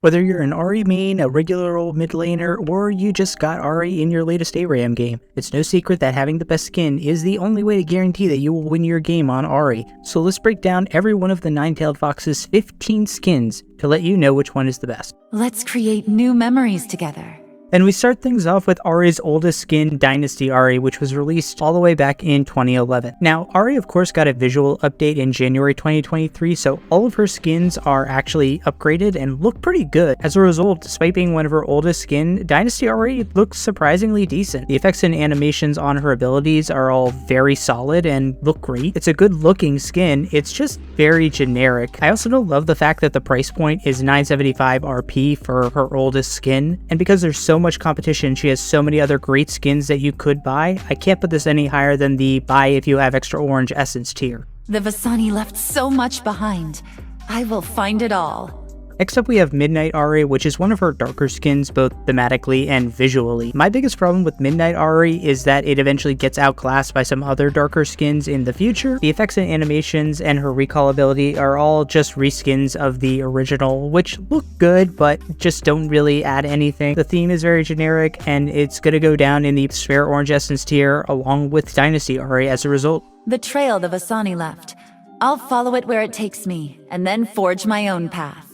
Whether you're an Ahri main, a regular old mid laner, or you just got Ahri in your latest ARAM game, it's no secret that having the best skin is the only way to guarantee that you will win your game on Ahri. So let's break down every one of the Nine-Tailed Fox's 15 skins to let you know which one is the best. Let's create new memories together. And we start things off with Ahri's oldest skin, Dynasty Ahri, which was released all the way back in 2011. Now, Ahri of course got a visual update in January 2023, so all of her skins are actually upgraded and look pretty good. As a result, despite being one of her oldest skin, Dynasty Ahri looks surprisingly decent. The effects and animations on her abilities are all very solid and look great. It's a good looking skin, it's just very generic. I also don't love the fact that the price point is 975 RP for her oldest skin, and because there's so much competition, she has so many other great skins that you could buy. I can't put this any higher than the buy if you have extra orange essence tier. The Vistani left so much behind. I will find it all. Next up we have Midnight Ahri, which is one of her darker skins both thematically and visually. My biggest problem with Midnight Ahri is that it eventually gets outclassed by some other darker skins in the future. The effects and animations and her recall ability are all just reskins of the original, which look good but just don't really add anything. The theme is very generic and it's gonna go down in the spare orange essence tier along with Dynasty Ahri as a result. The trail the Vistani left. I'll follow it where it takes me, and then forge my own path.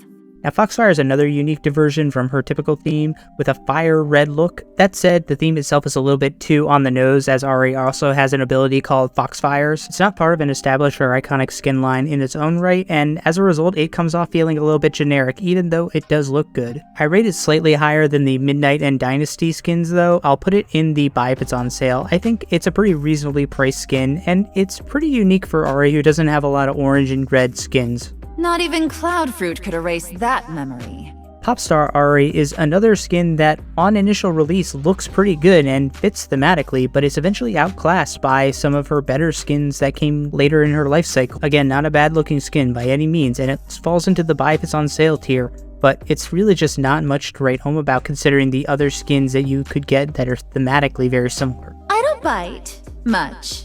Now, FOXFIRE is another unique diversion from her typical theme with a fire red look. That said, the theme itself is a little bit too on the nose, as Ahri also has an ability called FOXFIREs. It's not part of an established or iconic skin line in its own right, and as a result, it comes off feeling a little bit generic, even though it does look good. I rate it slightly higher than the Midnight and Dynasty skins though. I'll put it in the buy if it's on sale. I think it's a pretty reasonably priced skin, and it's pretty unique for Ahri, who doesn't have a lot of orange and red skins. Not even Cloudfruit could erase that memory. POPSTAR Ahri is another skin that on initial release looks pretty good and fits thematically, but is eventually outclassed by some of her better skins that came later in her life cycle. Again, not a bad looking skin by any means, and it falls into the buy if it's on sale tier, but it's really just not much to write home about considering the other skins that you could get that are thematically very similar. I don't bite much.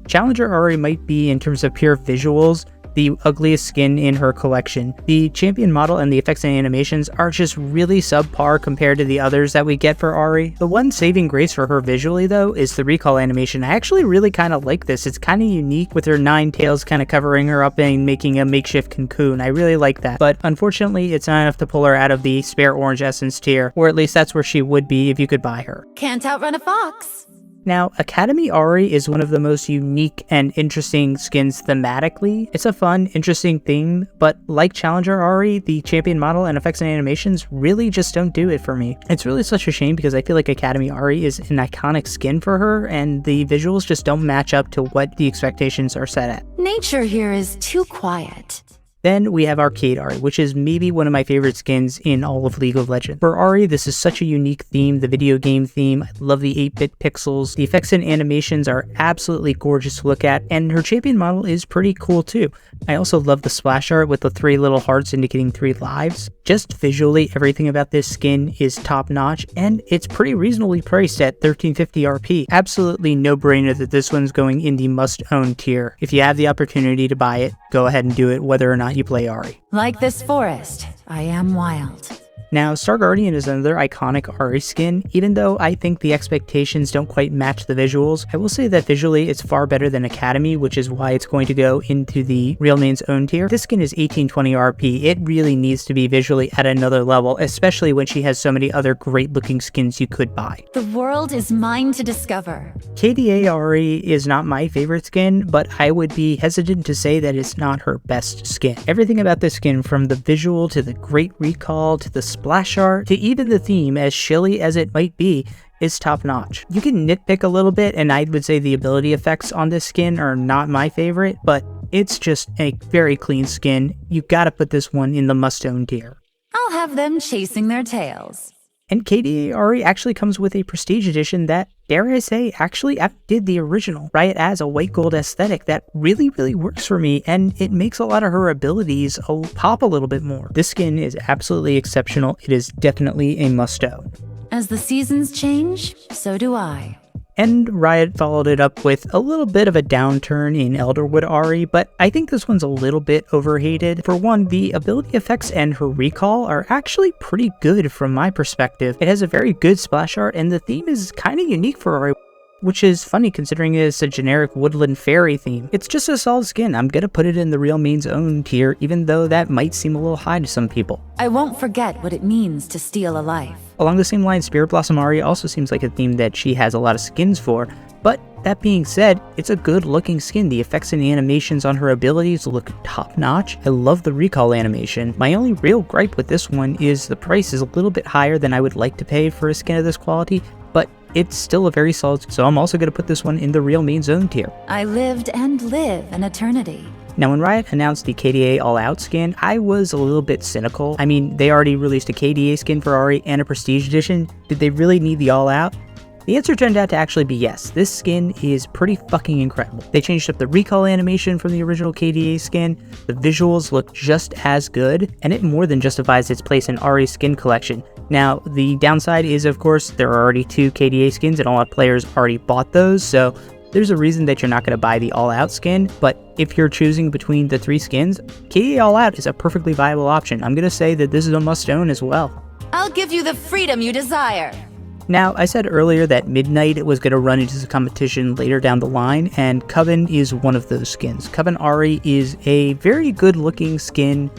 Challenger Ahri might be, in terms of pure visuals, the ugliest skin in her collection. The champion model and the effects and animations are just really subpar compared to the others that we get for Ahri. The one saving grace for her visually though is the recall animation. I actually really kind of like this. It's kind of unique with her 9 tails kind of covering her up and making a makeshift cocoon. I really like that, but unfortunately it's not enough to pull her out of the spare orange essence tier, or at least that's where she would be if you could buy her. Can't outrun a fox. Now, Academy Ahri is one of the most unique and interesting skins thematically. It's a fun, interesting theme, but like Challenger Ahri, the champion model and effects and animations really just don't do it for me. It's really such a shame because I feel like Academy Ahri is an iconic skin for her, and the visuals just don't match up to what the expectations are set at. Nature here is too quiet. Then we have Arcade Ahri, which is maybe one of my favorite skins in all of League of Legends. For Ahri, this is such a unique theme, the video game theme. I love the 8-bit pixels. The effects and animations are absolutely gorgeous to look at, and her champion model is pretty cool too. I also love the splash art with the 3 little hearts indicating 3 lives. Just visually, everything about this skin is top notch, and it's pretty reasonably priced at 1350 RP. Absolutely no brainer that this one's going in the must own tier. If you have the opportunity to buy it, go ahead and do it, whether or not you play Ahri. Like this forest, I am wild. Now, Star Guardian is another iconic Ahri skin. Even though I think the expectations don't quite match the visuals, I will say that visually it's far better than Academy, which is why it's going to go into the real main's own tier. This skin is 1820 RP. It really needs to be visually at another level, especially when she has so many other great looking skins you could buy. The world is mine to discover. KDA Ahri is not my favorite skin, but I would be hesitant to say that it's not her best skin. Everything about this skin, from the visual to the great recall to the splash art to even the theme, as shilly as it might be, is top notch. You can nitpick a little bit, and I would say the ability effects on this skin are not my favorite, but it's just a very clean skin. You gotta put this one in the must own tier. I'll have them chasing their tails. And KDA Ahri actually comes with a prestige edition that, dare I say, actually outdid the original. Right, as a white gold aesthetic that really works for me, and it makes a lot of her abilities pop a little bit more. This skin is absolutely exceptional. It is definitely a must-own. As the seasons change, so do I. And Riot followed it up with a little bit of a downturn in Elderwood Ahri, but I think this one's a little bit overhated. For one, the ability effects and her recall are actually pretty good from my perspective. It has a very good splash art, and the theme is kind of unique for Ahri, which is funny considering it's a generic woodland fairy theme. It's just a solid skin. I'm gonna put it in the real main's own tier, even though that might seem a little high to some people. I won't forget what it means to steal a life. Along the same line, Spirit Blossom Ahri also seems like a theme that she has a lot of skins for, but that being said, it's a good looking skin. The effects and the animations on her abilities look top notch. I love the recall animation. My only real gripe with this one is the price is a little bit higher than I would like to pay for a skin of this quality, but it's still a very solid, so I'm also going to put this one in the real main zone tier. I lived and live an eternity. Now, when Riot announced the KDA All-Out skin, I was a little bit cynical. I mean, they already released a KDA skin for Ahri and a Prestige Edition. Did they really need the All-Out? The answer turned out to actually be yes. This skin is pretty fucking incredible. They changed up the recall animation from the original KDA skin, the visuals look just as good, and it more than justifies its place in Ahri's skin collection. Now, the downside is, of course, there are already 2 KDA skins and a lot of players already bought those, so there's a reason that you're not going to buy the All-Out skin, but if you're choosing between the 3 skins, KDA All-Out is a perfectly viable option. I'm going to say that this is a must-own as well. I'll give you the freedom you desire. Now, I said earlier that Midnight was going to run into the competition later down the line, and Coven is one of those skins. Coven Ahri is a very good looking skin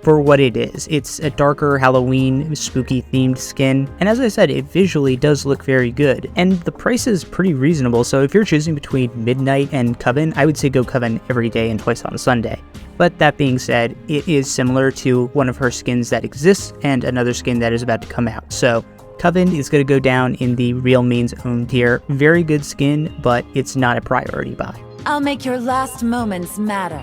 for what it is. It's a darker Halloween spooky themed skin, and as I said, it visually does look very good, and the price is pretty reasonable, so if you're choosing between Midnight and Coven, I would say go Coven every day and twice on a Sunday. But that being said, it is similar to one of her skins that exists and another skin that is about to come out, so Coven is going to go down in the real main's own tier. Very good skin, but it's not a priority buy. I'll make your last moments matter.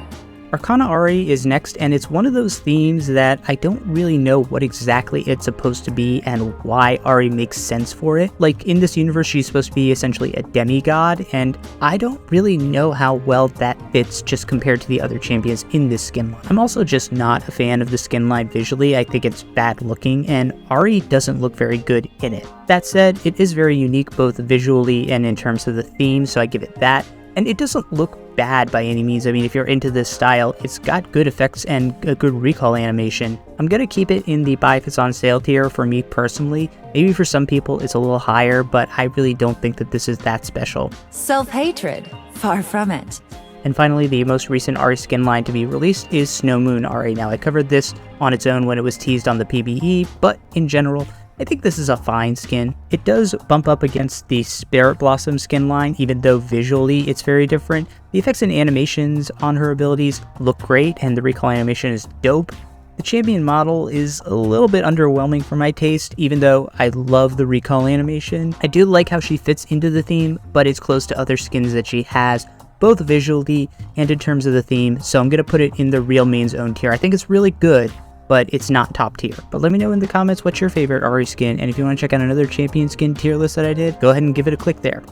ARCANA Ahri is next, and it's one of those themes that I don't really know what exactly it's supposed to be and why Ahri makes sense for it. Like, in this universe, she's supposed to be essentially a demigod, and I don't really know how well that fits just compared to the other champions in this skin line. I'm also just not a fan of the skin line visually. I think it's bad looking, and Ahri doesn't look very good in it. That said, it is very unique both visually and in terms of the theme, so I give it that. And it doesn't look bad by any means. I mean, if you're into this style, it's got good effects and a good recall animation. I'm gonna keep it in the buy if it's on sale tier for me personally. Maybe for some people it's a little higher, but I really don't think that this is that special. Self-hatred? Far from it. And finally, the most recent Ahri skin line to be released is Snow Moon Ahri. Now, I covered this on its own when it was teased on the PBE, but in general, I think this is a fine skin. It does bump up against the Spirit Blossom skin line, even though visually it's very different. The effects and animations on her abilities look great, and the recall animation is dope. The champion model is a little bit underwhelming for my taste, even though I love the recall animation. I do like how she fits into the theme, but it's close to other skins that she has, both visually and in terms of the theme, so I'm going to put it in the real main's own tier. I think it's really good, but it's not top tier. But let me know in the comments what's your favorite Ahri skin, and if you want to check out another champion skin tier list that I did, go ahead and give it a click there.